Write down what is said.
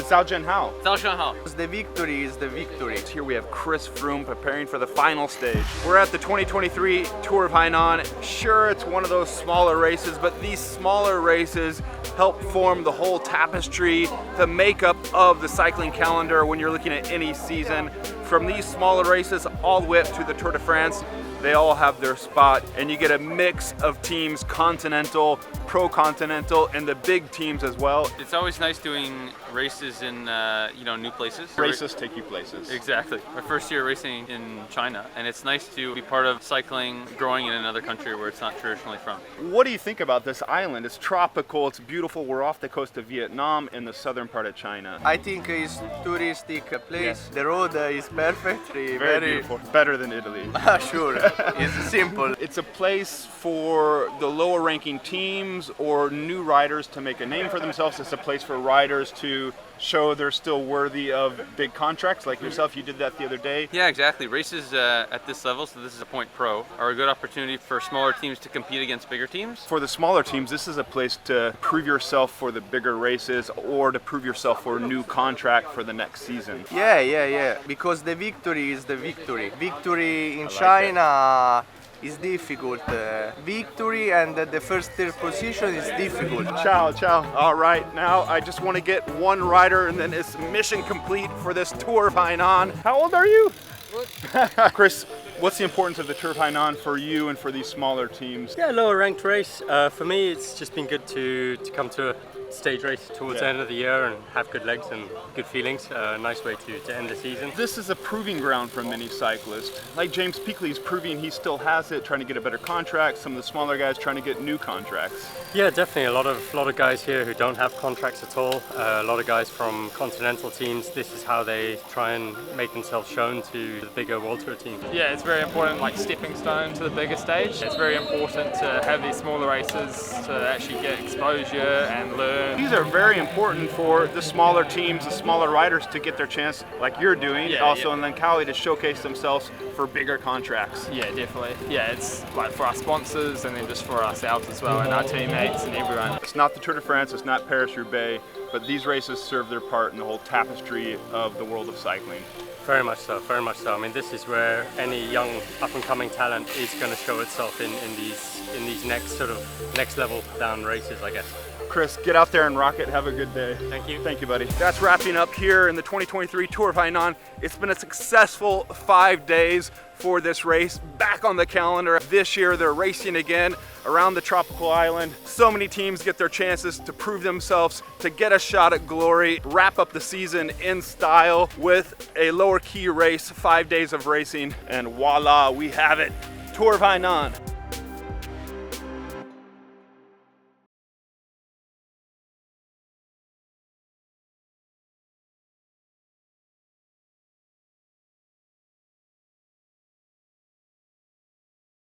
Zhao Zhenhao. 早上好. The victory is the victory. Here we have Chris Froome preparing for the final stage. We're at the 2023 Tour of Hainan. Sure, it's one of those smaller races, but these smaller races help form the whole tapestry, the makeup of the cycling calendar when you're looking at any season. From these smaller races all the way up to the Tour de France, they all have their spot, and you get a mix of teams, continental, pro-continental, and the big teams as well. It's always nice doing races in new places. Races take you places. Exactly. My first year racing in China, and it's nice to be part of cycling growing in another country where it's not traditionally from. What do you think about this island? It's tropical, it's beautiful. We're off the coast of Vietnam in the southern part of China. I think it's touristic place. The road is perfect. Very beautiful. Better than Italy. Sure. It's simple. It's a place for the lower ranking teams or new riders to make a name for themselves. It's a place for riders to show they're still worthy of big contracts like yourself. You did that the other day. Yeah, exactly. Races at this level, so this is a Point Pro, are a good opportunity for smaller teams to compete against bigger teams. For the smaller teams, this is a place to prove yourself for the bigger races or to prove yourself for a new contract for the next season. Yeah. Because the victory is the victory. Victory in China is difficult. Victory and the first third position is difficult. Ciao. All right, now I just want to get one rider and then it's mission complete for this Tour of Hainan. How old are you? Chris, what's the importance of the Tour of Hainan for you and for these smaller teams? Yeah, lower ranked race. For me, it's just been good to come to a stage race towards the end of the year and have good legs and good feelings. Nice way to end the season. This is a proving ground for many cyclists. Like James Peakley is proving he still has it, trying to get a better contract. Some of the smaller guys trying to get new contracts. Yeah, definitely. A lot of guys here who don't have contracts at all. A lot of guys from continental teams. This is how they try and make themselves shown to the bigger World Tour team. Yeah, it's very important, like stepping stone to the bigger stage. It's very important to have these smaller races to actually get exposure and learn. These are very important for the smaller teams, the smaller riders to get their chance like you're doing. And then Cali to showcase themselves for bigger contracts. Yeah, definitely. Yeah, it's like for our sponsors and then just for ourselves as well and our teammates and everyone. It's not the Tour de France, it's not Paris-Roubaix, but these races serve their part in the whole tapestry of the world of cycling. Very much so, very much so. I mean, this is where any young up-and-coming talent is going to show itself in these next level down races, I guess. Chris, get out there and rock it. Have a good day. Thank you. Thank you, buddy. That's wrapping up here in the 2023 Tour of Hainan. It's been a successful 5 days for this race. Back on the calendar. This year, they're racing again around the tropical island. So many teams get their chances to prove themselves, to get a shot at glory, wrap up the season in style with a lower key race, 5 days of racing, and voila, we have it. Tour of Hainan.